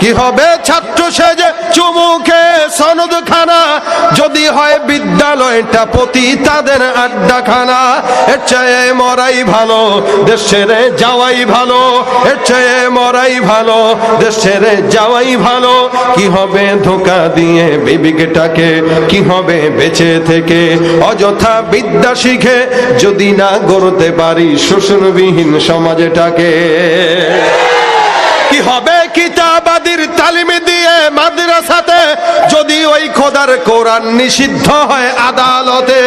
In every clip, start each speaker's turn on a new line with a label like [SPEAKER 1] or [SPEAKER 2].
[SPEAKER 1] কি হবে ছাত্র সেজে চুমুকে সনদ খানা, যদি হয় বিদ্যালয়টা পতি তাদের আড্ডাখানা। এর চেয়ে মরাই ভালো, দেশ ছেড়ে যাওয়াই ভালো, এর চেয়ে মরাই ভালো, দেশ ছেড়ে যাওয়াই ভালো। কি হবে ধোঁকা দিয়ে বিবেকটাকে, কি হবে বেঁচে থেকে অযথা বিদ্যা শিখে, যদি না গড়তে পারি শোষণবিহীন সমাজটাকে। কি হবে কিতাবাদির তালিম দিয়ে মাদ্রাসাতে, যদি ওই খোদার কোরআন নিষিদ্ধ হয় আদালতে।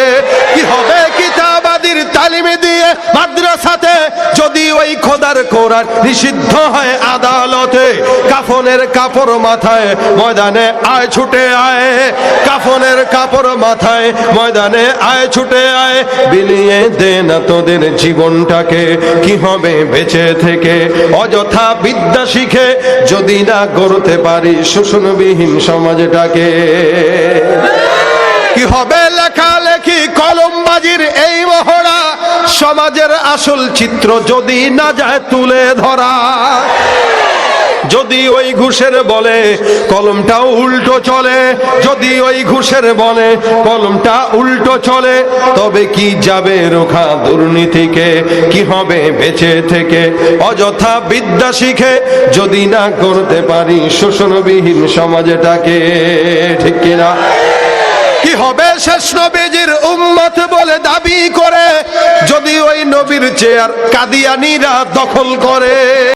[SPEAKER 1] কি হবে কিতাবাদির তালিম দিয়ে মাদ্রাসাতে, যদি ওই খোদার কোরআন নিষিদ্ধ হয় আদালতে। কাফনের কাপড় মাথায় ময়দানে আয় ছুটে আয়, কাফনের কাপড় মাথায় ময়দানে আয় ছুটে আয়, বিলিয়ে দে না তোদের জীবনটাকে। কি হবে বেঁচে থেকে অযথা বিদ্যা শিখে, যদি না গড়তে পারি শোষণবিহীন সমাজটাকে। কি হবে লেখালেখি কলমবাজির এই মহড়া, সমাজের আসল চিত্র যদি না যায় তুলে ধরা। যদি ওই ঘুষের বলে কলমটা উল্টো চলে, যদি ওই ঘুষের বলে কলমটা উল্টো চলে, তবে কি যাবে রোখা দুর্নীতিকে। কি হবে বেঁচে থেকে অযথা বিদ্যা শিখে, যদি না করতে পারি শোষণবিহীন সমাজটাকে। ঠিক কিনা? কি হবে শেষ নবীজির উম্মত বলে দাবি করে, যদি ওই নবীর চেয়ার কাদিয়ানীরা দখল করে।